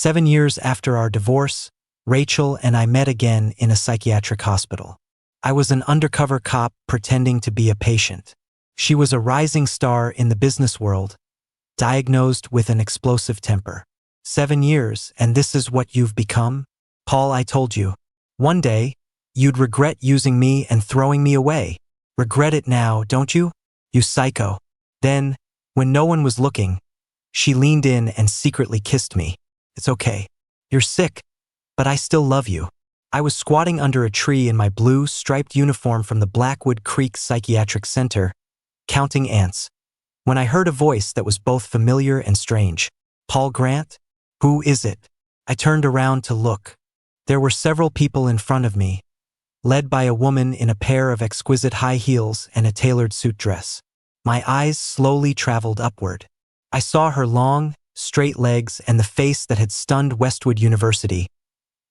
7 years after our divorce, Rachel and I met again in a psychiatric hospital. I was an undercover cop pretending to be a patient. She was a rising star in the business world, diagnosed with an explosive temper. 7 years, and this is what you've become? Paul, I told you. One day, you'd regret using me and throwing me away. Regret it now, don't you? You psycho. Then, when no one was looking, she leaned in and secretly kissed me. It's okay. You're sick, but I still love you. I was squatting under a tree in my blue, striped uniform from the Blackwood Creek Psychiatric Center, counting ants, when I heard a voice that was both familiar and strange. Paul Grant? Who is it? I turned around to look. There were several people in front of me, led by a woman in a pair of exquisite high heels and a tailored suit dress. My eyes slowly traveled upward. I saw her long, straight legs and the face that had stunned Westwood University,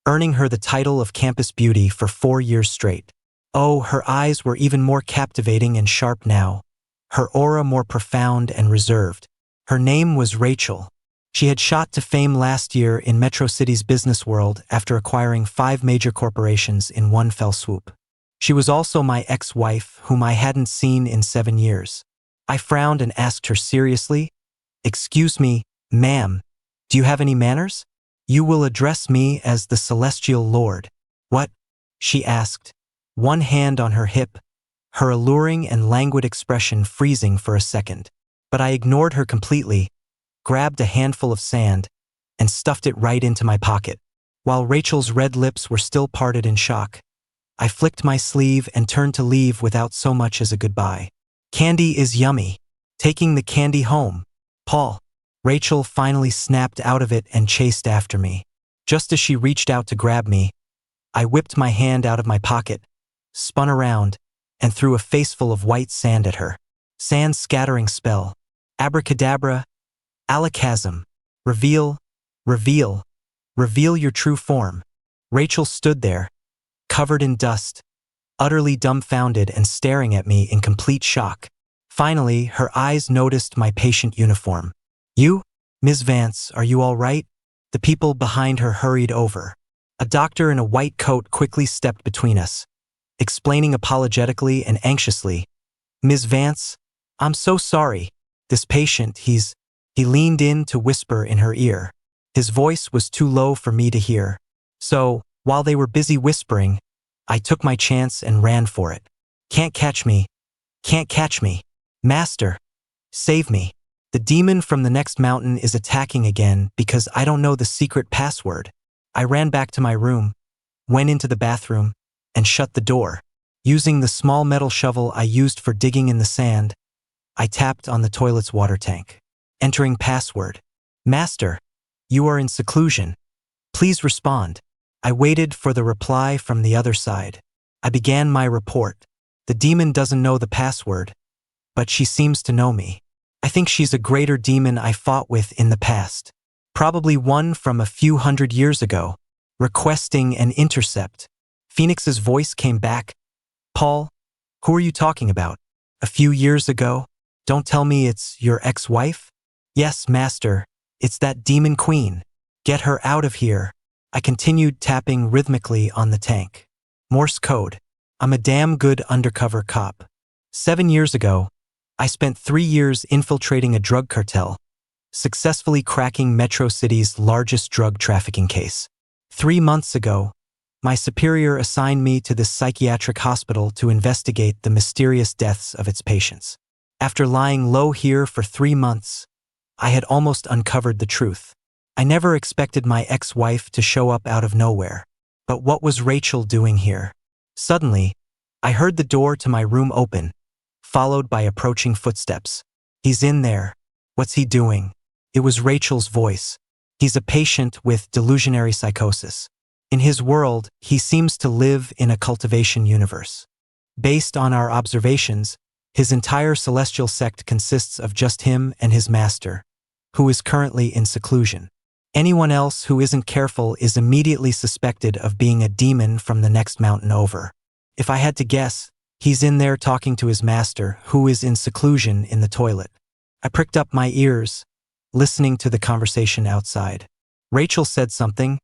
earning her the title of campus beauty for 4 years straight. Oh, her eyes were even more captivating and sharp now, her aura more profound and reserved. Her name was Rachel. She had shot to fame last year in Metro City's business world after acquiring 5 major corporations in one fell swoop. She was also my ex-wife, whom I hadn't seen in 7 years. I frowned and asked her seriously, "Excuse me, ma'am, do you have any manners? You will address me as the Celestial Lord." "What?" she asked, one hand on her hip, her alluring and languid expression freezing for a second. But I ignored her completely, grabbed a handful of sand, and stuffed it right into my pocket. While Rachel's red lips were still parted in shock, I flicked my sleeve and turned to leave without so much as a goodbye. "Candy is yummy. Taking the candy home. Paul." Rachel finally snapped out of it and chased after me. Just as she reached out to grab me, I whipped my hand out of my pocket, spun around, and threw a faceful of white sand at her. Sand scattering spell. Abracadabra, alakazam. Reveal, reveal, reveal your true form. Rachel stood there, covered in dust, utterly dumbfounded and staring at me in complete shock. Finally, her eyes noticed my patient uniform. "You? Ms. Vance, are you all right?" The people behind her hurried over. A doctor in a white coat quickly stepped between us, explaining apologetically and anxiously, "Ms. Vance, I'm so sorry. This patient, He leaned in to whisper in her ear. His voice was too low for me to hear. So, while they were busy whispering, I took my chance and ran for it. "Can't catch me. Can't catch me. Master, save me. The demon from the next mountain is attacking again because I don't know the secret password." I ran back to my room, went into the bathroom, and shut the door. Using the small metal shovel I used for digging in the sand, I tapped on the toilet's water tank. Entering password. "Master, you are in seclusion. Please respond." I waited for the reply from the other side. I began my report. "The demon doesn't know the password, but she seems to know me. I think she's a greater demon I fought with in the past. Probably one from a few hundred years ago. Requesting an intercept." Phoenix's voice came back. "Paul, who are you talking about? A few years ago? Don't tell me it's your ex-wife?" "Yes, Master, it's that demon queen. Get her out of here." I continued tapping rhythmically on the tank. Morse code. I'm a damn good undercover cop. 7 years ago, I spent 3 years infiltrating a drug cartel, successfully cracking Metro City's largest drug trafficking case. 3 months ago, my superior assigned me to this psychiatric hospital to investigate the mysterious deaths of its patients. After lying low here for 3 months, I had almost uncovered the truth. I never expected my ex-wife to show up out of nowhere. But what was Rachel doing here? Suddenly, I heard the door to my room open, followed by approaching footsteps. "He's in there. What's he doing?" It was Rachel's voice. "He's a patient with delusionary psychosis. In his world, he seems to live in a cultivation universe. Based on our observations, his entire celestial sect consists of just him and his master, who is currently in seclusion. Anyone else who isn't careful is immediately suspected of being a demon from the next mountain over. If I had to guess, he's in there talking to his master, who is in seclusion in the toilet." I pricked up my ears, listening to the conversation outside. Rachel said something,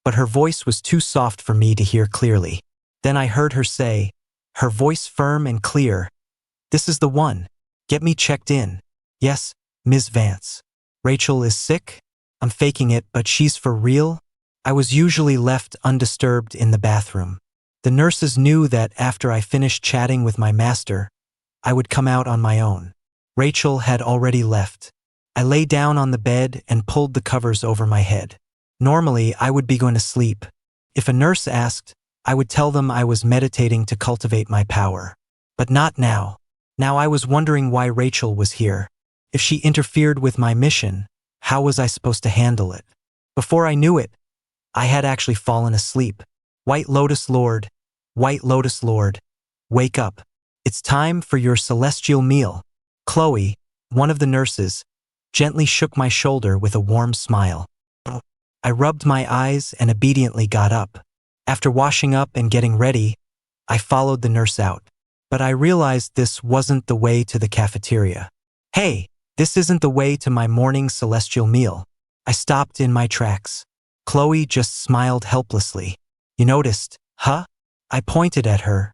but her voice was too soft for me to hear clearly. Then I heard her say, her voice firm and clear, "This is the one. Get me checked in." "Yes, Ms. Vance." "Rachel is sick?" "I'm faking it, but she's for real?" I was usually left undisturbed in the bathroom. The nurses knew that after I finished chatting with my master, I would come out on my own. Rachel had already left. I lay down on the bed and pulled the covers over my head. Normally, I would be going to sleep. If a nurse asked, I would tell them I was meditating to cultivate my power. But not now. Now I was wondering why Rachel was here. If she interfered with my mission, how was I supposed to handle it? Before I knew it, I had actually fallen asleep. White Lotus Lord, wake up. It's time for your celestial meal. Chloe, one of the nurses, gently shook my shoulder with a warm smile. I rubbed my eyes and obediently got up. After washing up and getting ready, I followed the nurse out. But I realized this wasn't the way to the cafeteria. Hey, this isn't the way to my morning celestial meal. I stopped in my tracks. Chloe just smiled helplessly. You noticed, huh? I pointed at her,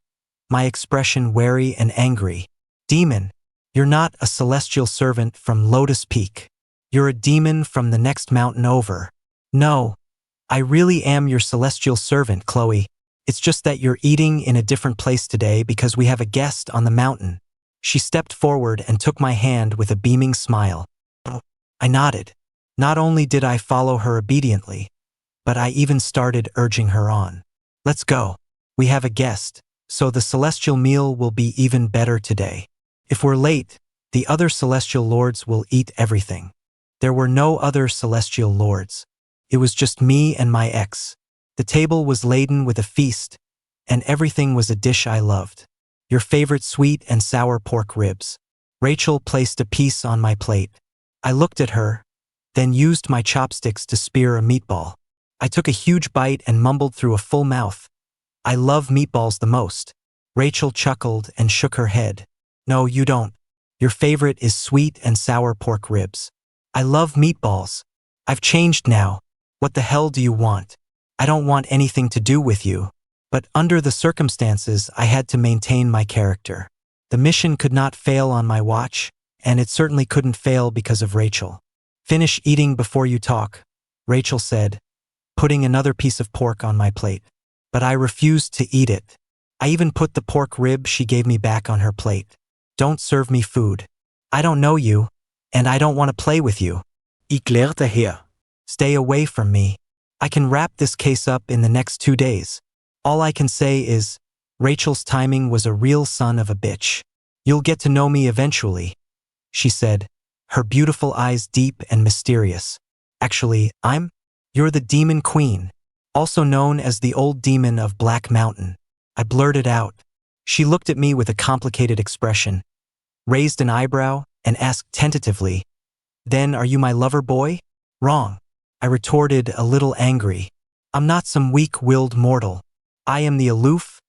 my expression wary and angry. Demon, you're not a celestial servant from Lotus Peak. You're a demon from the next mountain over. No, I really am your celestial servant, Chloe. It's just that you're eating in a different place today because we have a guest on the mountain. She stepped forward and took my hand with a beaming smile. I nodded. Not only did I follow her obediently, but I even started urging her on. Let's go. We have a guest, so the celestial meal will be even better today. If we're late, the other celestial lords will eat everything. There were no other celestial lords. It was just me and my ex. The table was laden with a feast, and everything was a dish I loved. Your favorite sweet and sour pork ribs. Rachel placed a piece on my plate. I looked at her, then used my chopsticks to spear a meatball. I took a huge bite and mumbled through a full mouth. I love meatballs the most. Rachel chuckled and shook her head. No, you don't. Your favorite is sweet and sour pork ribs. I love meatballs. I've changed now. What the hell do you want? I don't want anything to do with you. But under the circumstances, I had to maintain my character. The mission could not fail on my watch, and it certainly couldn't fail because of Rachel. Finish eating before you talk, Rachel said, putting another piece of pork on my plate. But I refused to eat it. I even put the pork rib she gave me back on her plate. Don't serve me food. I don't know you, and I don't want to play with you. Erklärte her. Stay away from me. I can wrap this case up in the next 2 days. All I can say is, Rachel's timing was a real son of a bitch. You'll get to know me eventually, she said, her beautiful eyes deep and mysterious. Actually, you're the Demon Queen, also known as the Old Demon of Black Mountain. I blurted out. She looked at me with a complicated expression, raised an eyebrow, and asked tentatively, Then are you my lover boy? Wrong. I retorted, a little angry. I'm not some weak-willed mortal. I am the aloof,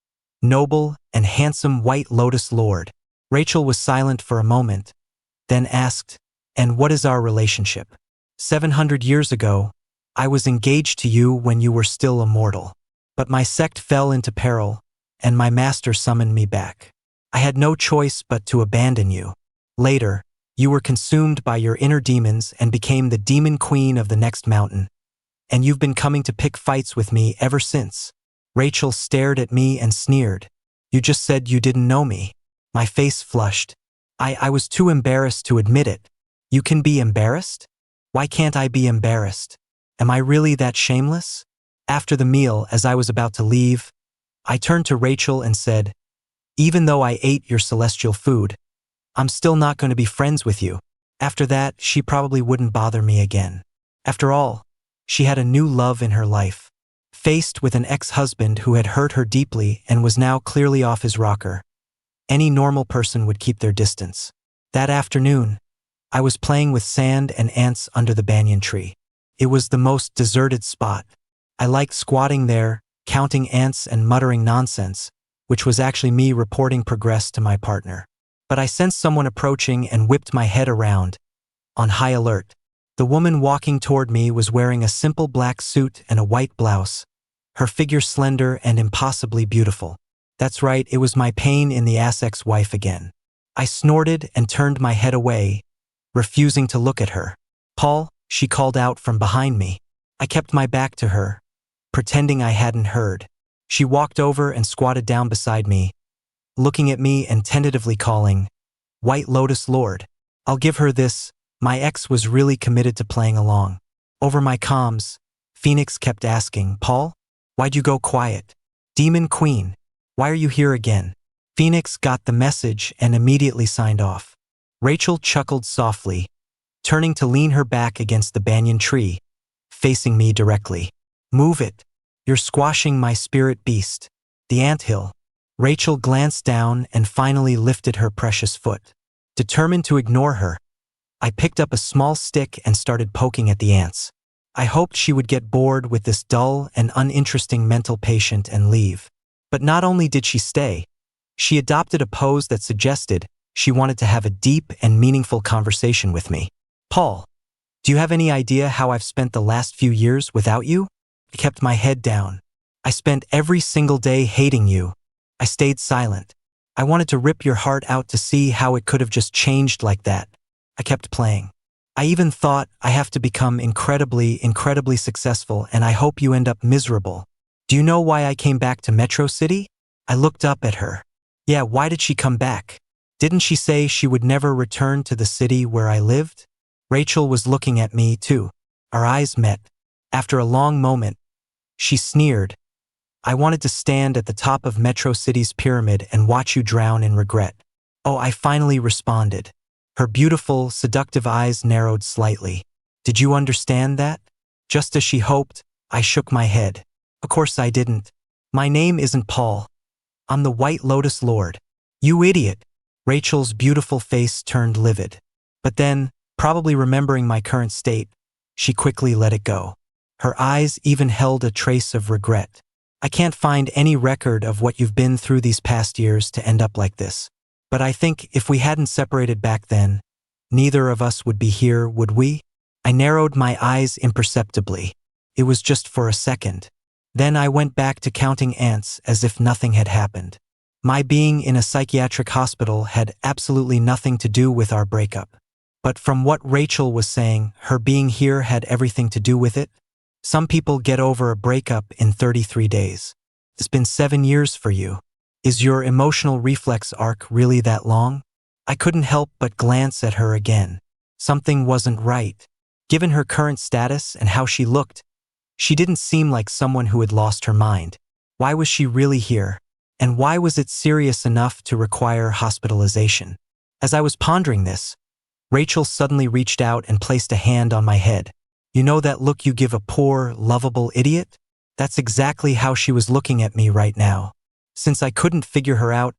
noble, and handsome White Lotus Lord. Rachel was silent for a moment, then asked, And what is our relationship? 700 years ago, I was engaged to you when you were still a mortal. But my sect fell into peril, and my master summoned me back. I had no choice but to abandon you. Later, you were consumed by your inner demons and became the Demon Queen of the next mountain. And you've been coming to pick fights with me ever since. Rachel stared at me and sneered. You just said you didn't know me. My face flushed. I was too embarrassed to admit it. You can be embarrassed? Why can't I be embarrassed? Am I really that shameless? After the meal, as I was about to leave, I turned to Rachel and said, Even though I ate your celestial food, I'm still not going to be friends with you. After that, she probably wouldn't bother me again. After all, she had a new love in her life. Faced with an ex-husband who had hurt her deeply and was now clearly off his rocker, any normal person would keep their distance. That afternoon, I was playing with sand and ants under the banyan tree. It was the most deserted spot. I liked squatting there, counting ants and muttering nonsense, which was actually me reporting progress to my partner. But I sensed someone approaching and whipped my head around, on high alert. The woman walking toward me was wearing a simple black suit and a white blouse, her figure slender and impossibly beautiful. That's right, it was my pain in the ass ex-wife again. I snorted and turned my head away, refusing to look at her. "Paul," she called out from behind me. I kept my back to her, pretending I hadn't heard. She walked over and squatted down beside me, looking at me and tentatively calling, "White Lotus Lord." I'll give her this, my ex was really committed to playing along. Over my comms, Phoenix kept asking, "Paul, why'd you go quiet? Demon Queen, why are you here again?" Phoenix got the message and immediately signed off. Rachel chuckled softly, turning to lean her back against the banyan tree, facing me directly. "Move it. You're squashing my spirit beast." The anthill. Rachel glanced down and finally lifted her precious foot. Determined to ignore her, I picked up a small stick and started poking at the ants. I hoped she would get bored with this dull and uninteresting mental patient and leave. But not only did she stay, she adopted a pose that suggested she wanted to have a deep and meaningful conversation with me. "Paul, do you have any idea how I've spent the last few years without you?" I kept my head down. "I spent every single day hating you." I stayed silent. I wanted to rip your heart out to see how it could have just changed like that. I kept playing. "I even thought I have to become incredibly successful, and I hope you end up miserable. Do you know why I came back to Metro City?" I looked up at her. "Yeah, why did she come back? Didn't she say she would never return to the city where I lived?" Rachel was looking at me too. Our eyes met. After a long moment, she sneered, "I wanted to stand at the top of Metro City's pyramid and watch you drown in regret." "Oh," I finally responded. Her beautiful, seductive eyes narrowed slightly. "Did you understand that?" Just as she hoped, I shook my head. "Of course I didn't. My name isn't Paul. I'm the White Lotus Lord." "You idiot." Rachel's beautiful face turned livid. But then, probably remembering my current state, she quickly let it go. Her eyes even held a trace of regret. "I can't find any record of what you've been through these past years to end up like this. But I think if we hadn't separated back then, neither of us would be here, would we?" I narrowed my eyes imperceptibly. It was just for a second. Then I went back to counting ants as if nothing had happened. My being in a psychiatric hospital had absolutely nothing to do with our breakup. But from what Rachel was saying, her being here had everything to do with it. Some people get over a breakup in 33 days. It's been 7 years for you. Is your emotional reflex arc really that long? I couldn't help but glance at her again. Something wasn't right. Given her current status and how she looked, she didn't seem like someone who had lost her mind. Why was she really here? And why was it serious enough to require hospitalization? As I was pondering this, Rachel suddenly reached out and placed a hand on my head. "You know that look you give a poor, lovable idiot?" That's exactly how she was looking at me right now. Since I couldn't figure her out,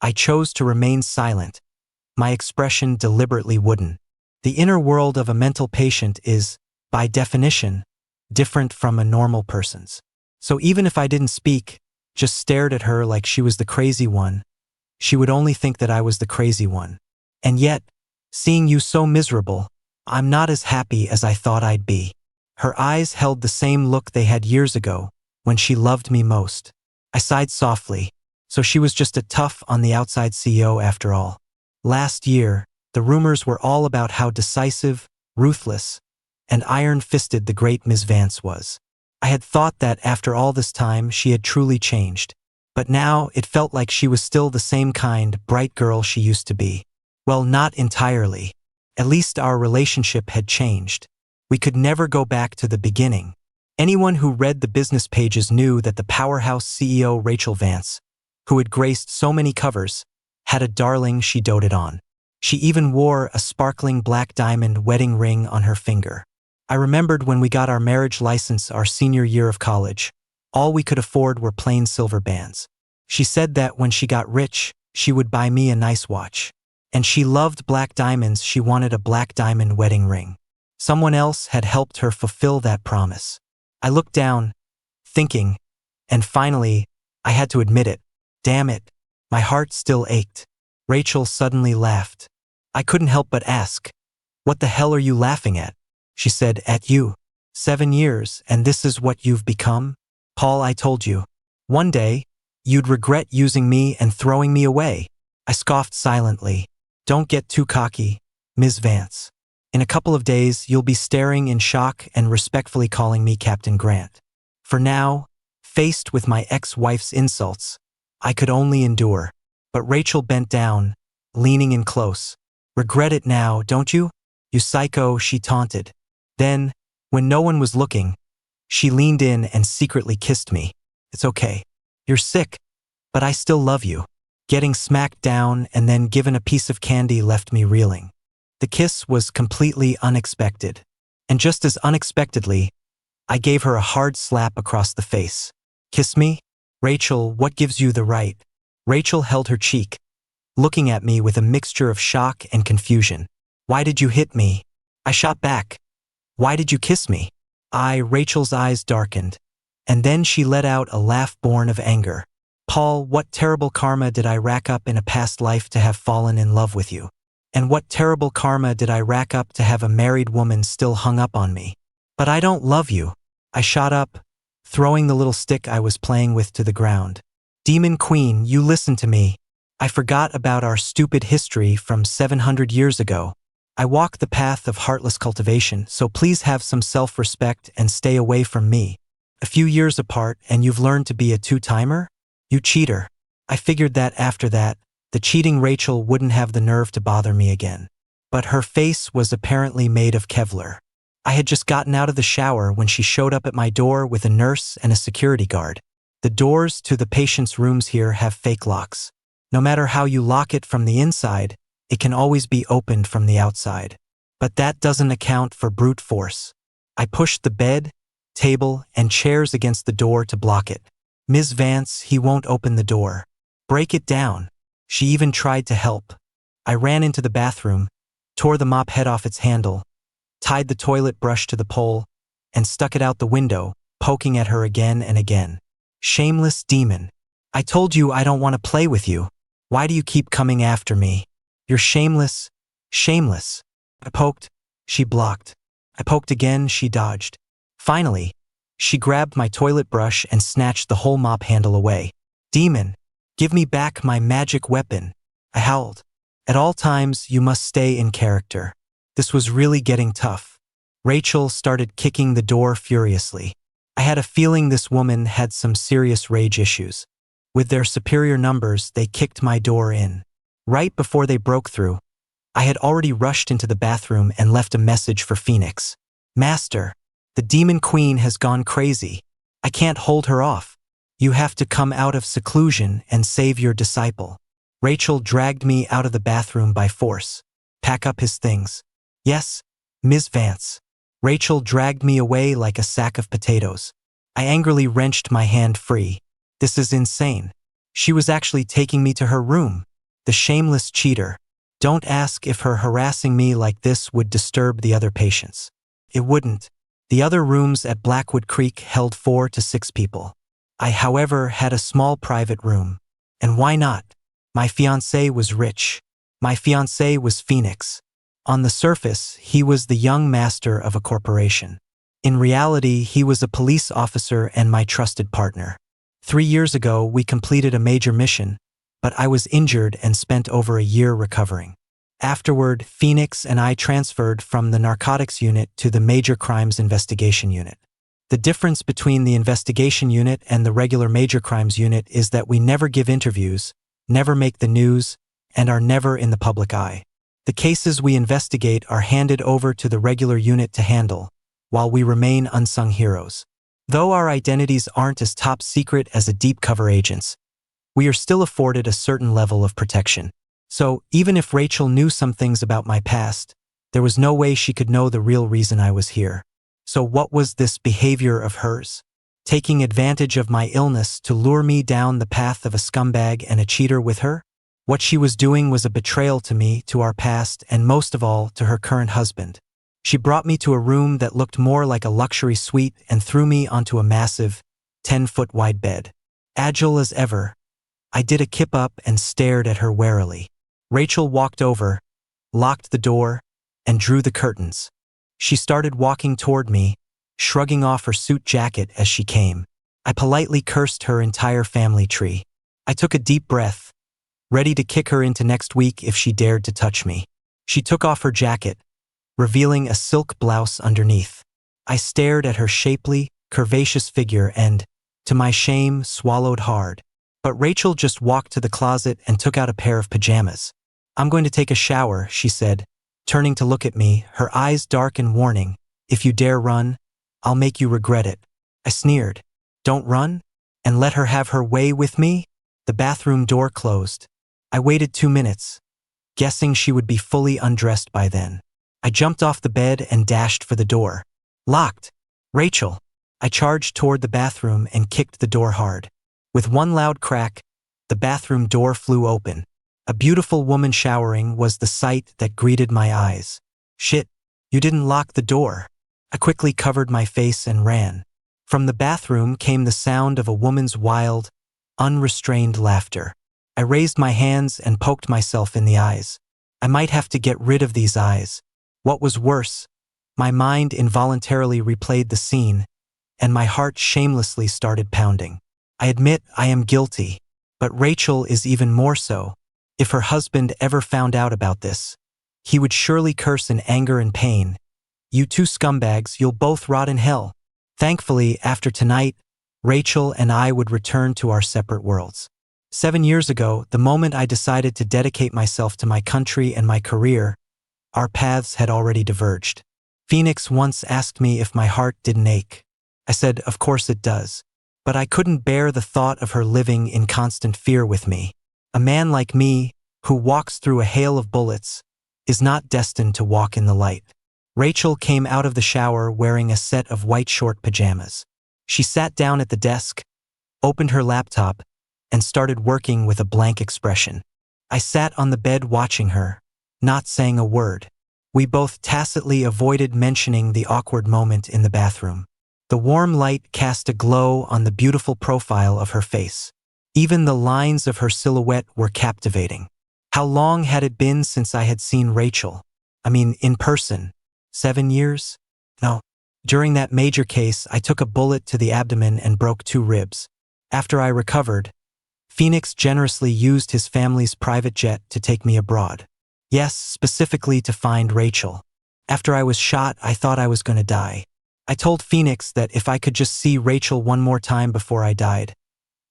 I chose to remain silent, my expression deliberately wooden. The inner world of a mental patient is, by definition, different from a normal person's. So even if I didn't speak, just stared at her like she was the crazy one, she would only think that I was the crazy one. And yet, seeing you so miserable, I'm not as happy as I thought I'd be. Her eyes held the same look they had years ago, when she loved me most. I sighed softly. So she was just a tough on the outside CEO after all. Last year, the rumors were all about how decisive, ruthless, and iron-fisted the great Ms. Vance was. I had thought that after all this time she had truly changed. But now it felt like she was still the same kind, bright girl she used to be. Well, not entirely. At least our relationship had changed. We could never go back to the beginning. Anyone who read the business pages knew that the powerhouse CEO Rachel Vance, who had graced so many covers, had a darling she doted on. She even wore a sparkling black diamond wedding ring on her finger. I remembered when we got our marriage license our senior year of college. All we could afford were plain silver bands. She said that when she got rich, she would buy me a nice watch. And she loved black diamonds. She wanted a black diamond wedding ring. Someone else had helped her fulfill that promise. I looked down, thinking, and finally, I had to admit it. Damn it, my heart still ached. Rachel suddenly laughed. I couldn't help but ask, "What the hell are you laughing at?" She said, at you. 7 years, and this is what you've become? Paul, I told you. One day, you'd regret using me and throwing me away. I scoffed silently. Don't get too cocky, Ms. Vance. In a couple of days, you'll be staring in shock and respectfully calling me Captain Grant. For now, faced with my ex-wife's insults, I could only endure. But Rachel bent down, leaning in close. Regret it now, don't you? You psycho, she taunted. Then, when no one was looking, she leaned in and secretly kissed me. It's okay. You're sick, but I still love you. Getting smacked down and then given a piece of candy left me reeling. The kiss was completely unexpected. And just as unexpectedly, I gave her a hard slap across the face. Kiss me? Rachel, what gives you the right? Rachel held her cheek, looking at me with a mixture of shock and confusion. Why did you hit me? I shot back. Why did you kiss me? Rachel's eyes darkened, and then she let out a laugh born of anger. Paul, what terrible karma did I rack up in a past life to have fallen in love with you? And what terrible karma did I rack up to have a married woman still hung up on me? But I don't love you. I shot up, throwing the little stick I was playing with to the ground. Demon Queen, you listen to me. I forgot about our stupid history from 700 years ago. I walk the path of heartless cultivation, so please have some self-respect and stay away from me. A few years apart and you've learned to be a two-timer? You cheater. I figured that after that, the cheating Rachel wouldn't have the nerve to bother me again. But her face was apparently made of Kevlar. I had just gotten out of the shower when she showed up at my door with a nurse and a security guard. The doors to the patient's rooms here have fake locks. No matter how you lock it from the inside, it can always be opened from the outside. But that doesn't account for brute force. I pushed the bed, table, and chairs against the door to block it. Ms. Vance, he won't open the door. Break it down. She even tried to help. I ran into the bathroom, tore the mop head off its handle, tied the toilet brush to the pole, and stuck it out the window, poking at her again and again. Shameless demon. I told you I don't want to play with you. Why do you keep coming after me? You're shameless, shameless. I poked, she blocked. I poked again, she dodged. Finally, she grabbed my toilet brush and snatched the whole mop handle away. Demon, give me back my magic weapon. I howled. At all times, you must stay in character. This was really getting tough. Rachel started kicking the door furiously. I had a feeling this woman had some serious rage issues. With their superior numbers, they kicked my door in. Right before they broke through, I had already rushed into the bathroom and left a message for Phoenix. Master, the Demon Queen has gone crazy. I can't hold her off. You have to come out of seclusion and save your disciple. Rachel dragged me out of the bathroom by force. Pack up his things. Yes, Ms. Vance. Rachel dragged me away like a sack of potatoes. I angrily wrenched my hand free. This is insane. She was actually taking me to her room. The shameless cheater. Don't ask if her harassing me like this would disturb the other patients. It wouldn't. The other rooms at Blackwood Creek held 4 to 6 people. I, however, had a small private room. And why not? My fiancé was rich. My fiancé was Phoenix. On the surface, he was the young master of a corporation. In reality, he was a police officer and my trusted partner. 3 years ago, we completed a major mission, but I was injured and spent over a year recovering. Afterward, Phoenix and I transferred from the narcotics unit to the major crimes investigation unit. The difference between the investigation unit and the regular major crimes unit is that we never give interviews, never make the news, and are never in the public eye. The cases we investigate are handed over to the regular unit to handle, while we remain unsung heroes. Though our identities aren't as top secret as a deep cover agent's, we are still afforded a certain level of protection. So, even if Rachel knew some things about my past, there was no way she could know the real reason I was here. So what was this behavior of hers? Taking advantage of my illness to lure me down the path of a scumbag and a cheater with her? What she was doing was a betrayal to me, to our past, and most of all, to her current husband. She brought me to a room that looked more like a luxury suite and threw me onto a massive, 10-foot wide bed. Agile as ever, I did a kip up and stared at her warily. Rachel walked over, locked the door, and drew the curtains. She started walking toward me, shrugging off her suit jacket as she came. I politely cursed her entire family tree. I took a deep breath, ready to kick her into next week if she dared to touch me. She took off her jacket, revealing a silk blouse underneath. I stared at her shapely, curvaceous figure and, to my shame, swallowed hard. But Rachel just walked to the closet and took out a pair of pajamas. "I'm going to take a shower," she said, turning to look at me, her eyes dark and warning. "If you dare run, I'll make you regret it." I sneered. "Don't run? And let her have her way with me?" The bathroom door closed. I waited 2 minutes, guessing she would be fully undressed by then. I jumped off the bed and dashed for the door. Locked. "Rachel!" I charged toward the bathroom and kicked the door hard. With one loud crack, the bathroom door flew open. A beautiful woman showering was the sight that greeted my eyes. "Shit, you didn't lock the door." I quickly covered my face and ran. From the bathroom came the sound of a woman's wild, unrestrained laughter. I raised my hands and poked myself in the eyes. I might have to get rid of these eyes. What was worse, my mind involuntarily replayed the scene, and my heart shamelessly started pounding. I admit I am guilty, but Rachel is even more so. If her husband ever found out about this, he would surely curse in anger and pain. "You two scumbags, you'll both rot in hell." Thankfully, after tonight, Rachel and I would return to our separate worlds. 7 years ago, the moment I decided to dedicate myself to my country and my career, our paths had already diverged. Phoenix once asked me if my heart didn't ache. I said, of course it does. But I couldn't bear the thought of her living in constant fear with me. A man like me, who walks through a hail of bullets, is not destined to walk in the light. Rachel came out of the shower wearing a set of white short pajamas. She sat down at the desk, opened her laptop, and started working with a blank expression. I sat on the bed watching her, not saying a word. We both tacitly avoided mentioning the awkward moment in the bathroom. The warm light cast a glow on the beautiful profile of her face. Even the lines of her silhouette were captivating. How long had it been since I had seen Rachel? I mean, in person. 7 years? No. During that major case, I took a bullet to the abdomen and broke 2 ribs. After I recovered, Phoenix generously used his family's private jet to take me abroad. Yes, specifically to find Rachel. After I was shot, I thought I was going to die. I told Phoenix that if I could just see Rachel one more time before I died,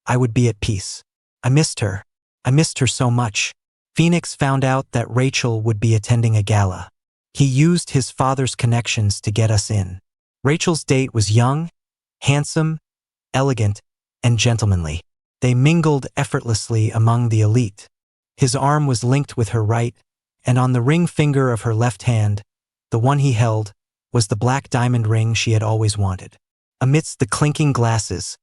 I would be at peace. I missed her. I missed her so much. Phoenix found out that Rachel would be attending a gala. He used his father's connections to get us in. Rachel's date was young, handsome, elegant, and gentlemanly. They mingled effortlessly among the elite. His arm was linked with her right, and on the ring finger of her left hand, the one he held, was the black diamond ring she had always wanted. Amidst the clinking glasses,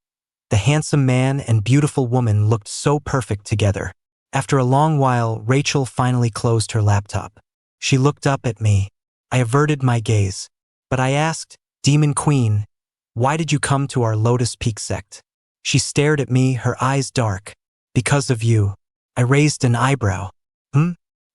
the handsome man and beautiful woman looked so perfect together. After a long while, Rachel finally closed her laptop. She looked up at me. I averted my gaze. But I asked, "Demon Queen, why did you come to our Lotus Peak sect?" She stared at me, her eyes dark. "Because of you." I raised an eyebrow.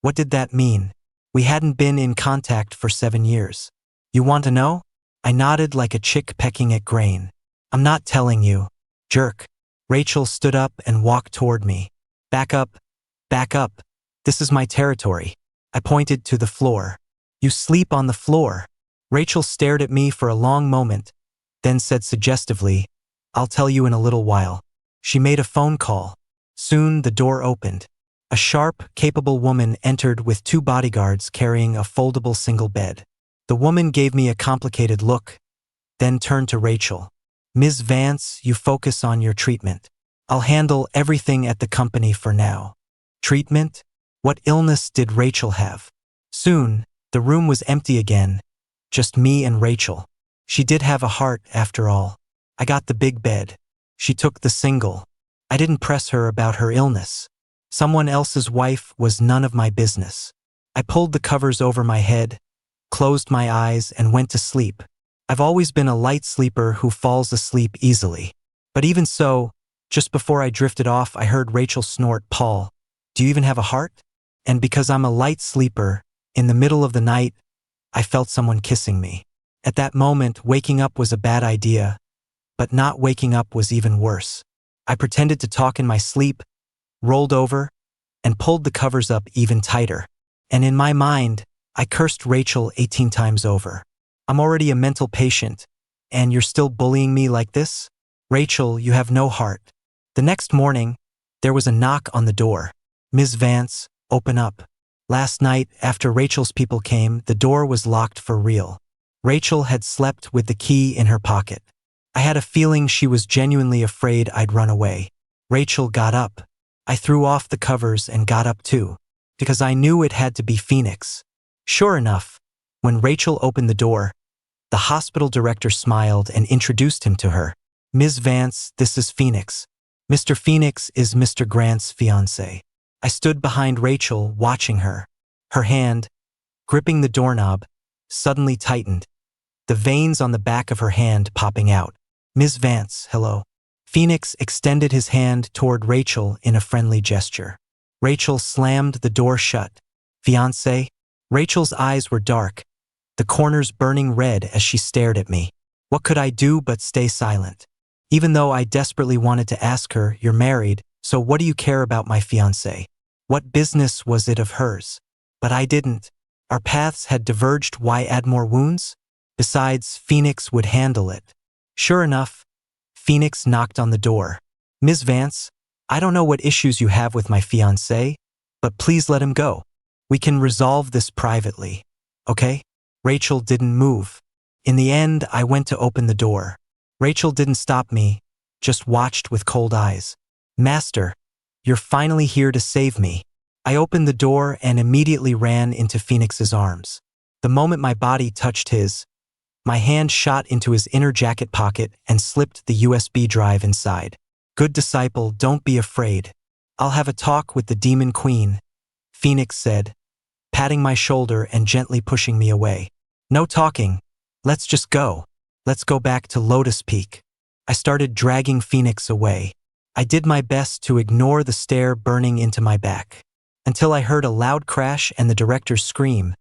What did that mean? We hadn't been in contact for 7 years. "You want to know?" I nodded like a chick pecking at grain. "I'm not telling you." Jerk. Rachel stood up and walked toward me. Back up. Back up. This is my territory." I pointed to the floor. "You sleep on the floor." Rachel stared at me for a long moment, then said suggestively, "I'll tell you in a little while." She made a phone call. Soon the door opened. A sharp, capable woman entered with 2 bodyguards carrying a foldable single bed. The woman gave me a complicated look, then turned to Rachel. "Ms. Vance, you focus on your treatment. I'll handle everything at the company for now." Treatment? What illness did Rachel have? Soon, the room was empty again, just me and Rachel. She did have a heart, after all. I got the big bed. She took the single. I didn't press her about her illness. Someone else's wife was none of my business. I pulled the covers over my head, closed my eyes, and went to sleep. I've always been a light sleeper who falls asleep easily. But even so, just before I drifted off, I heard Rachel snort, "Paul, do you even have a heart?" And because I'm a light sleeper, in the middle of the night, I felt someone kissing me. At that moment, waking up was a bad idea, but not waking up was even worse. I pretended to talk in my sleep, rolled over, and pulled the covers up even tighter. And in my mind, I cursed Rachel 18 times over. I'm already a mental patient, and you're still bullying me like this? Rachel, you have no heart. The next morning, there was a knock on the door. Ms. Vance, open up. Last night, after Rachel's people came, the door was locked for real. Rachel had slept with the key in her pocket. I had a feeling she was genuinely afraid I'd run away. Rachel got up. I threw off the covers and got up too, because I knew it had to be Phoenix. Sure enough, when Rachel opened the door, the hospital director smiled and introduced him to her. Ms. Vance, this is Phoenix. Mr. Phoenix is Mr. Grant's fiancé. I stood behind Rachel, watching her. Her hand, gripping the doorknob, suddenly tightened, the veins on the back of her hand popping out. Ms. Vance, hello. Phoenix extended his hand toward Rachel in a friendly gesture. Rachel slammed the door shut. Fiancé? Rachel's eyes were dark, the corners burning red as she stared at me. What could I do but stay silent? Even though I desperately wanted to ask her, you're married, so what do you care about my fiancé? What business was it of hers? But I didn't. Our paths had diverged. Why add more wounds? Besides, Phoenix would handle it. Sure enough, Phoenix knocked on the door. Ms. Vance, I don't know what issues you have with my fiancé, but please let him go. We can resolve this privately, okay? Rachel didn't move. In the end, I went to open the door. Rachel didn't stop me, just watched with cold eyes. Master, you're finally here to save me. I opened the door and immediately ran into Phoenix's arms. The moment my body touched his, my hand shot into his inner jacket pocket and slipped the USB drive inside. Good disciple, don't be afraid. I'll have a talk with the Demon Queen, Phoenix said, patting my shoulder and gently pushing me away. No talking. Let's just go. Let's go back to Lotus Peak. I started dragging Phoenix away. I did my best to ignore the stare burning into my back, until I heard a loud crash and the director's scream.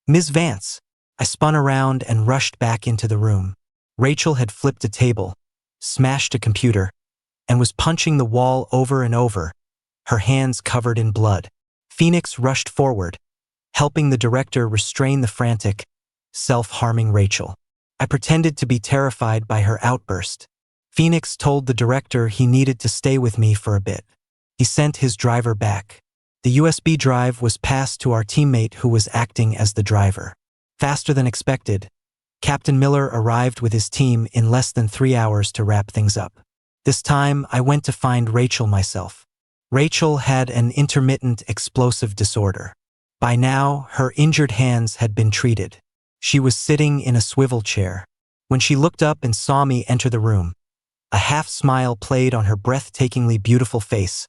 Ms. Vance! I spun around and rushed back into the room. Rachel had flipped a table, smashed a computer, and was punching the wall over and over, her hands covered in blood. Phoenix rushed forward, helping the director restrain the frantic, self-harming Rachel. I pretended to be terrified by her outburst. Phoenix told the director he needed to stay with me for a bit. He sent his driver back. The USB drive was passed to our teammate who was acting as the driver. Faster than expected, Captain Miller arrived with his team in less than 3 hours to wrap things up. This time, I went to find Rachel myself. Rachel had an intermittent explosive disorder. By now, her injured hands had been treated. She was sitting in a swivel chair. When she looked up and saw me enter the room, a half-smile played on her breathtakingly beautiful face,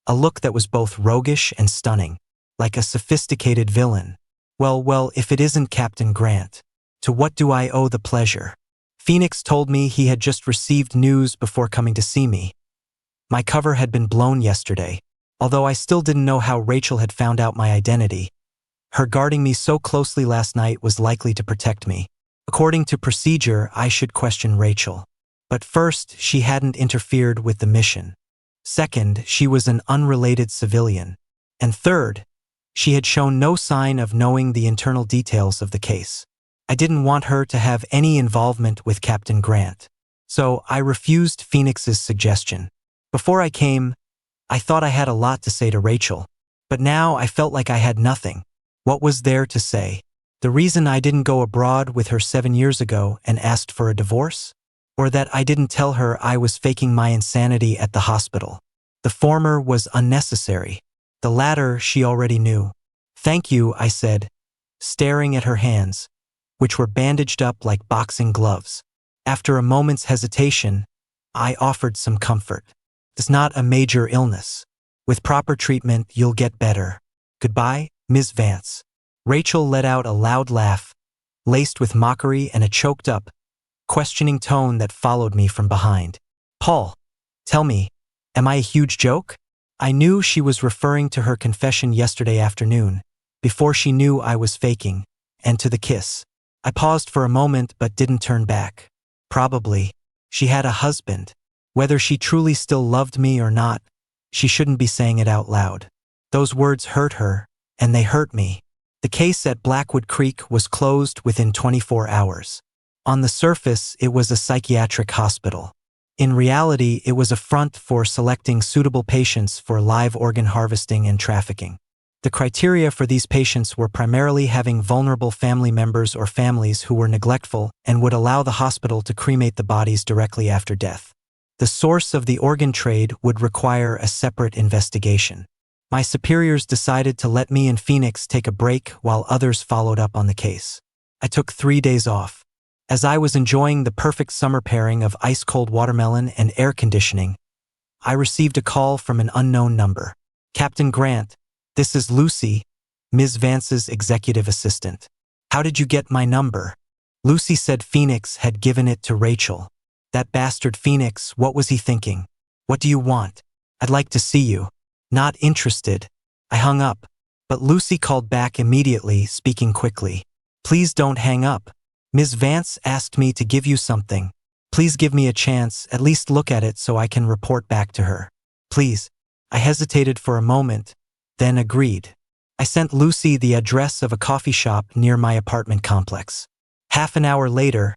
a look that was both roguish and stunning, like a sophisticated villain. Well, if it isn't Captain Grant, to what do I owe the pleasure? Phoenix told me he had just received news before coming to see me. My cover had been blown yesterday, although I still didn't know how Rachel had found out my identity. Her guarding me so closely last night was likely to protect me. According to procedure, I should question Rachel. But first, she hadn't interfered with the mission. Second, she was an unrelated civilian. And third, she had shown no sign of knowing the internal details of the case. I didn't want her to have any involvement with Captain Grant. So I refused Phoenix's suggestion. Before I came, I thought I had a lot to say to Rachel. But now I felt like I had nothing. What was there to say? The reason I didn't go abroad with her 7 years ago and asked for a divorce? Or that I didn't tell her I was faking my insanity at the hospital? The former was unnecessary. The latter she already knew. Thank you, I said, staring at her hands, which were bandaged up like boxing gloves. After a moment's hesitation, I offered some comfort. It's not a major illness. With proper treatment, you'll get better. Goodbye, Ms. Vance. Rachel let out a loud laugh, laced with mockery and a choked-up, questioning tone that followed me from behind. Paul, tell me, am I a huge joke? I knew she was referring to her confession yesterday afternoon, before she knew I was faking, and to the kiss. I paused for a moment but didn't turn back. Probably. She had a husband. Whether she truly still loved me or not, she shouldn't be saying it out loud. Those words hurt her, and they hurt me. The case at Blackwood Creek was closed within 24 hours. On the surface, it was a psychiatric hospital. In reality, it was a front for selecting suitable patients for live organ harvesting and trafficking. The criteria for these patients were primarily having vulnerable family members or families who were neglectful and would allow the hospital to cremate the bodies directly after death. The source of the organ trade would require a separate investigation. My superiors decided to let me and Phoenix take a break while others followed up on the case. I took 3 days off. As I was enjoying the perfect summer pairing of ice-cold watermelon and air conditioning, I received a call from an unknown number. "Captain Grant, this is Lucy, Ms. Vance's executive assistant. How did you get my number?" Lucy said Phoenix had given it to Rachel. That bastard Phoenix, what was he thinking? "What do you want?" "I'd like to see you." "Not interested." I hung up, but Lucy called back immediately, speaking quickly. "Please don't hang up. Ms. Vance asked me to give you something. Please give me a chance, at least look at it so I can report back to her. Please." I hesitated for a moment, then agreed. I sent Lucy the address of a coffee shop near my apartment complex. Half an hour later,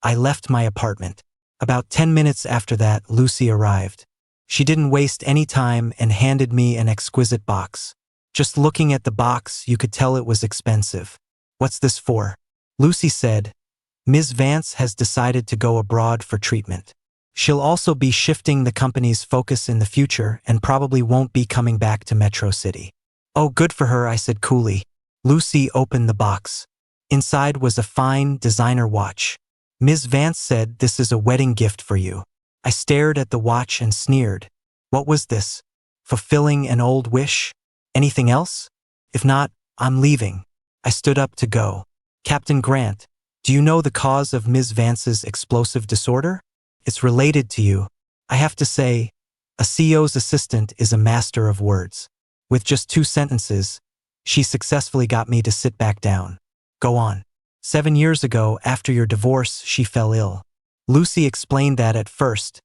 I left my apartment. About 10 minutes after that, Lucy arrived. She didn't waste any time and handed me an exquisite box. Just looking at the box, you could tell it was expensive. "What's this for?" Lucy said, "Ms. Vance has decided to go abroad for treatment. She'll also be shifting the company's focus in the future and probably won't be coming back to Metro City." "Oh, good for her," I said coolly. Lucy opened the box. Inside was a fine designer watch. "Ms. Vance said this is a wedding gift for you." I stared at the watch and sneered. What was this? Fulfilling an old wish? Anything else? If not, I'm leaving. I stood up to go. "Captain Grant, do you know the cause of Ms. Vance's explosive disorder? It's related to you. I have to say, a CEO's assistant is a master of words." With just 2 sentences, she successfully got me to sit back down. "Go on." 7 years ago, after your divorce, she fell ill. Lucy explained that at first,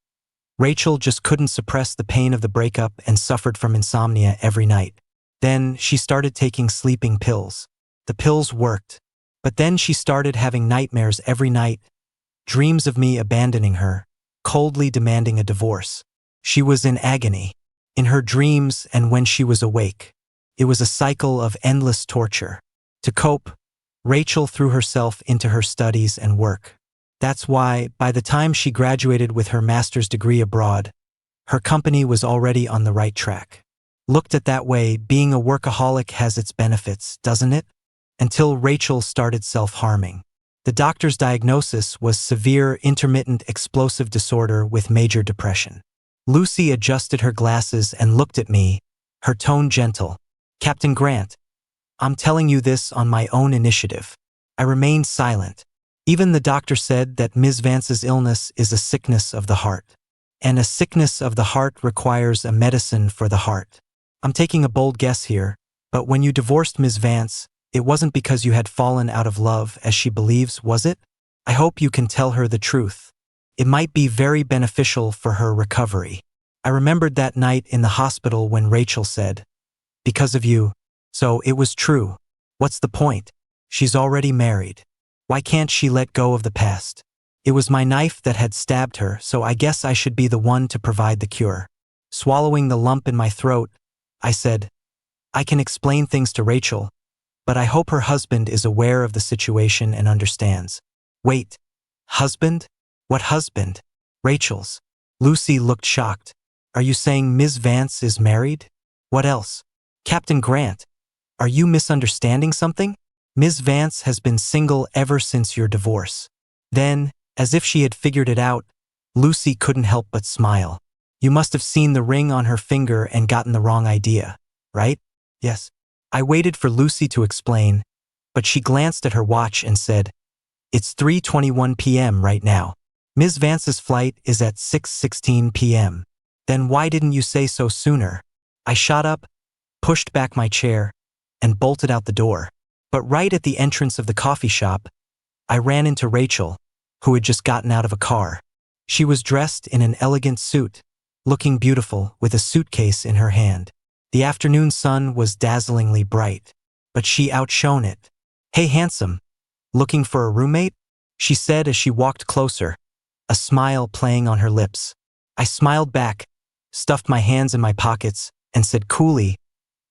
Rachel just couldn't suppress the pain of the breakup and suffered from insomnia every night. Then she started taking sleeping pills. The pills worked. But then she started having nightmares every night, dreams of me abandoning her, coldly demanding a divorce. She was in agony, in her dreams and when she was awake. It was a cycle of endless torture. To cope, Rachel threw herself into her studies and work. That's why, by the time she graduated with her master's degree abroad, her company was already on the right track. Looked at that way, being a workaholic has its benefits, doesn't it? Until Rachel started self-harming. The doctor's diagnosis was severe intermittent explosive disorder with major depression. Lucy adjusted her glasses and looked at me, her tone gentle. "Captain Grant, I'm telling you this on my own initiative." I remained silent. Even the doctor said that Ms. Vance's illness is a sickness of the heart. And a sickness of the heart requires a medicine for the heart. I'm taking a bold guess here, but when you divorced Ms. Vance, it wasn't because you had fallen out of love as she believes, was it? I hope you can tell her the truth. It might be very beneficial for her recovery. I remembered that night in the hospital when Rachel said, "Because of you." So it was true. What's the point? She's already married. Why can't she let go of the past? It was my knife that had stabbed her, so I guess I should be the one to provide the cure. Swallowing the lump in my throat, I said, "I can explain things to Rachel, but I hope her husband is aware of the situation and understands." "Wait, husband? What husband?" "Rachel's." Lucy looked shocked. "Are you saying Ms. Vance is married?" "What else?" "Captain Grant, are you misunderstanding something? Ms. Vance has been single ever since your divorce." Then, as if she had figured it out, Lucy couldn't help but smile. "You must have seen the ring on her finger and gotten the wrong idea, right?" "Yes." I waited for Lucy to explain, but she glanced at her watch and said, "It's 3:21 p.m. right now. Ms. Vance's flight is at 6:16 p.m. Then why didn't you say so sooner?" I shot up, pushed back my chair, and bolted out the door. But right at the entrance of the coffee shop, I ran into Rachel, who had just gotten out of a car. She was dressed in an elegant suit, looking beautiful with a suitcase in her hand. The afternoon sun was dazzlingly bright, but she outshone it. "Hey, handsome. Looking for a roommate?" she said as she walked closer, a smile playing on her lips. I smiled back, stuffed my hands in my pockets, and said coolly,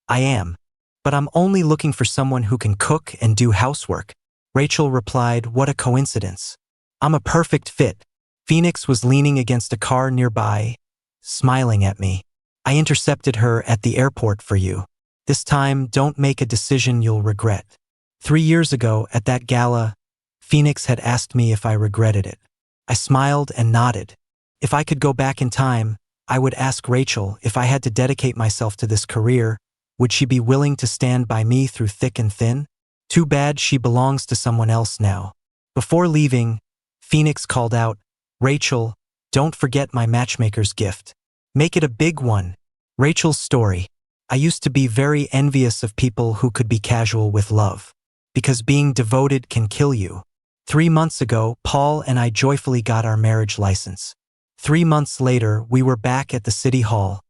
"I am. But I'm only looking for someone who can cook and do housework." Rachel replied, "What a coincidence. I'm a perfect fit." Phoenix was leaning against a car nearby, smiling at me. "I intercepted her at the airport for you. This time, don't make a decision you'll regret." 3 years ago, at that gala, Phoenix had asked me if I regretted it. I smiled and nodded. If I could go back in time, I would ask Rachel if I had to dedicate myself to this career, would she be willing to stand by me through thick and thin? Too bad she belongs to someone else now. Before leaving, Phoenix called out, "Rachel, don't forget my matchmaker's gift. Make it a big one." Rachel's story. I used to be very envious of people who could be casual with love, because being devoted can kill you. 3 months ago, Paul and I joyfully got our marriage license. 3 months later, we were back at the city hall,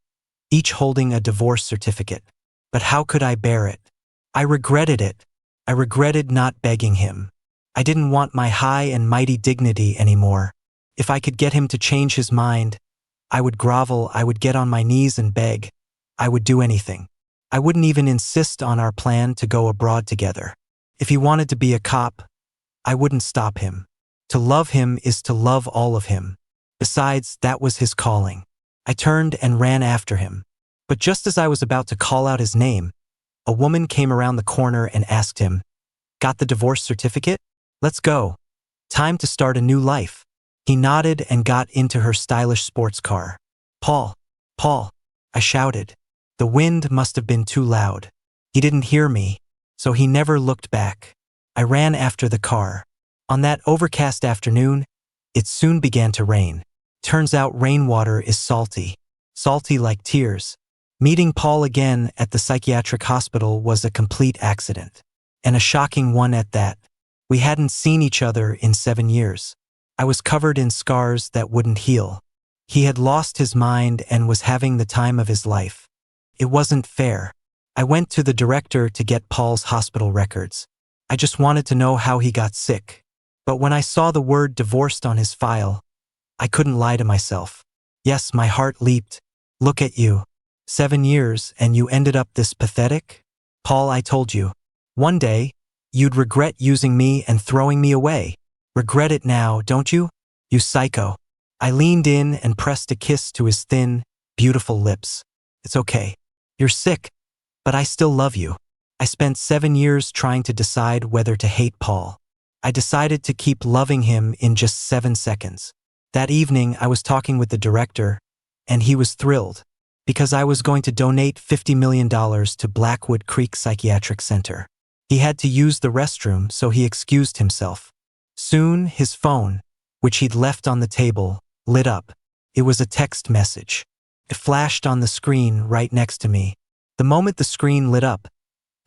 each holding a divorce certificate. But how could I bear it? I regretted it. I regretted not begging him. I didn't want my high and mighty dignity anymore. If I could get him to change his mind, I would grovel, I would get on my knees and beg. I would do anything. I wouldn't even insist on our plan to go abroad together. If he wanted to be a cop, I wouldn't stop him. To love him is to love all of him. Besides, that was his calling. I turned and ran after him. But just as I was about to call out his name, a woman came around the corner and asked him, "Got the divorce certificate? Let's go. Time to start a new life." He nodded and got into her stylish sports car. "Paul, Paul," I shouted. The wind must have been too loud. He didn't hear me, so he never looked back. I ran after the car. On that overcast afternoon, it soon began to rain. Turns out rainwater is salty. Salty like tears. Meeting Paul again at the psychiatric hospital was a complete accident. And a shocking one at that. We hadn't seen each other in 7 years. I was covered in scars that wouldn't heal. He had lost his mind and was having the time of his life. It wasn't fair. I went to the director to get Paul's hospital records. I just wanted to know how he got sick. But when I saw the word divorced on his file, I couldn't lie to myself. Yes, my heart leaped. Look at you. 7 years and you ended up this pathetic? Paul, I told you. One day, you'd regret using me and throwing me away. Regret it now, don't you? You psycho. I leaned in and pressed a kiss to his thin, beautiful lips. It's okay. You're sick, but I still love you. I spent 7 years trying to decide whether to hate Paul. I decided to keep loving him in just 7 seconds. That evening, I was talking with the director, and he was thrilled, because I was going to donate $50 million to Blackwood Creek Psychiatric Center. He had to use the restroom, so he excused himself. Soon, his phone, which he'd left on the table, lit up. It was a text message. It flashed on the screen right next to me. The moment the screen lit up,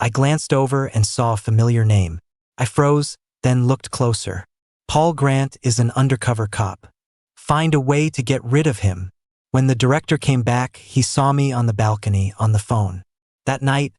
I glanced over and saw a familiar name. I froze, then looked closer. Paul Grant is an undercover cop. Find a way to get rid of him. When the director came back, he saw me on the balcony on the phone. That night,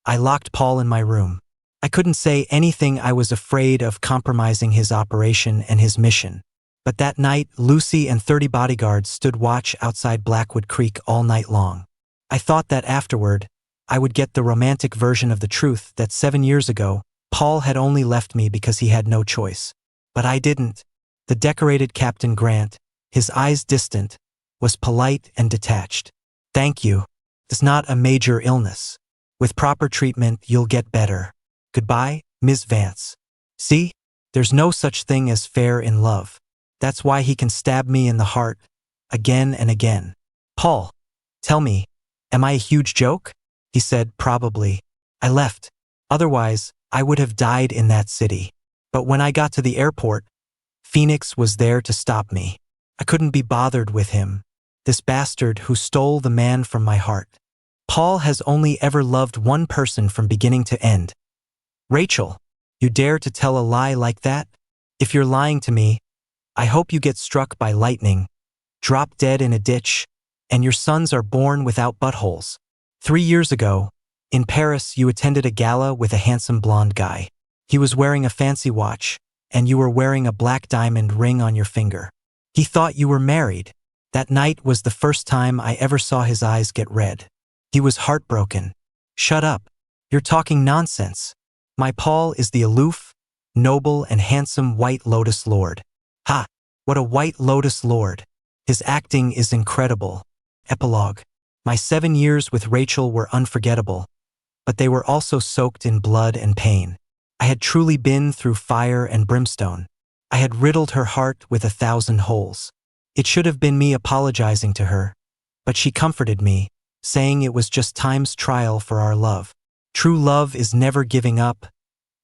I locked Paul in my room. I couldn't say anything. I was afraid of compromising his operation and his mission. But that night, Lucy and 30 bodyguards stood watch outside Blackwood Creek all night long. I thought that afterward, I would get the romantic version of the truth that 7 years ago, Paul had only left me because he had no choice. But I didn't. The decorated Captain Grant, his eyes distant, was polite and detached. "Thank you. It's not a major illness. With proper treatment, you'll get better. Goodbye, Ms. Vance. See? There's no such thing as fair in love. That's why he can stab me in the heart, again and again." "Paul, tell me, am I a huge joke?" He said, "Probably." I left. Otherwise, I would have died in that city. But when I got to the airport, Phoenix was there to stop me. I couldn't be bothered with him, this bastard who stole the man from my heart. Paul has only ever loved one person from beginning to end. Rachel, you dare to tell a lie like that? If you're lying to me, I hope you get struck by lightning, drop dead in a ditch, and your sons are born without buttholes. 3 years ago, in Paris, you attended a gala with a handsome blonde guy. He was wearing a fancy watch, and you were wearing a black diamond ring on your finger. He thought you were married. That night was the first time I ever saw his eyes get red. He was heartbroken. Shut up. You're talking nonsense. My Paul is the aloof, noble, and handsome White Lotus Lord. Ha! What a White Lotus Lord. His acting is incredible. Epilogue. My 7 years with Rachel were unforgettable, but they were also soaked in blood and pain. I had truly been through fire and brimstone. I had riddled her heart with 1,000 holes. It should have been me apologizing to her, but she comforted me, saying it was just time's trial for our love. True love is never giving up,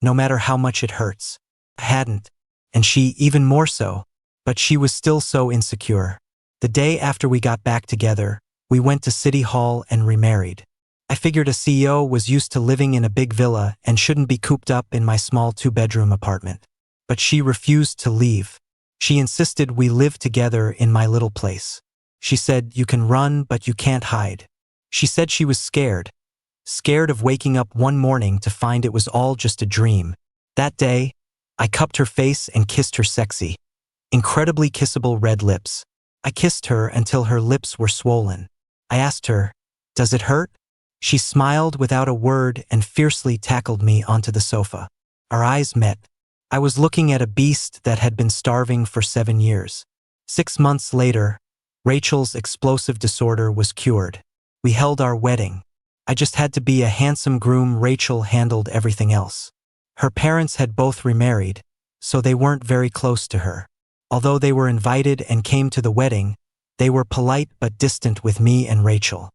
no matter how much it hurts. I hadn't, and she even more so, but she was still so insecure. The day after we got back together, we went to City Hall and remarried. I figured a CEO was used to living in a big villa and shouldn't be cooped up in my small 2-bedroom apartment. But she refused to leave. She insisted we live together in my little place. She said, "You can run, but you can't hide." She said she was scared of waking up one morning to find it was all just a dream. That day, I cupped her face and kissed her sexy, incredibly kissable red lips. I kissed her until her lips were swollen. I asked her, "Does it hurt?" She smiled without a word and fiercely tackled me onto the sofa. Our eyes met. I was looking at a beast that had been starving for 7 years. 6 months later, Rachel's explosive disorder was cured. We held our wedding. I just had to be a handsome groom. Rachel handled everything else. Her parents had both remarried, so they weren't very close to her. Although they were invited and came to the wedding, they were polite but distant with me and Rachel.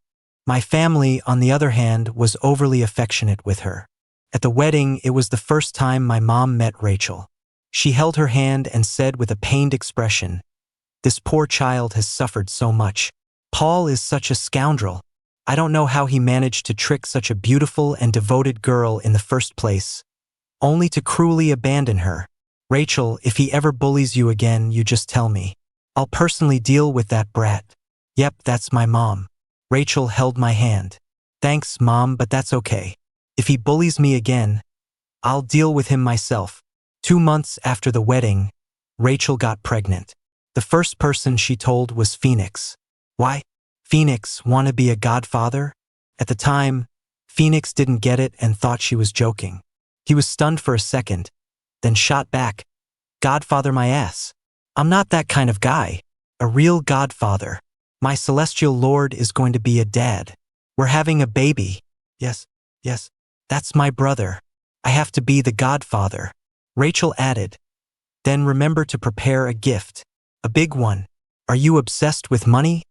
My family, on the other hand, was overly affectionate with her. At the wedding, it was the first time my mom met Rachel. She held her hand and said with a pained expression, "This poor child has suffered so much. Paul is such a scoundrel. I don't know how he managed to trick such a beautiful and devoted girl in the first place, only to cruelly abandon her. Rachel, if he ever bullies you again, you just tell me. I'll personally deal with that brat." "Yep, that's my mom." Rachel held my hand. "Thanks, Mom, but that's okay. If he bullies me again, I'll deal with him myself." 2 months after the wedding, Rachel got pregnant. The first person she told was Phoenix. Why? Phoenix want to be a godfather? At the time, Phoenix didn't get it and thought she was joking. He was stunned for a second, then shot back, "Godfather my ass. I'm not that kind of guy. A real godfather. My celestial lord is going to be a dad. We're having a baby. Yes, that's my brother. I have to be the godfather." Rachel added, "Then remember to prepare a gift. A big one. Are you obsessed with money?"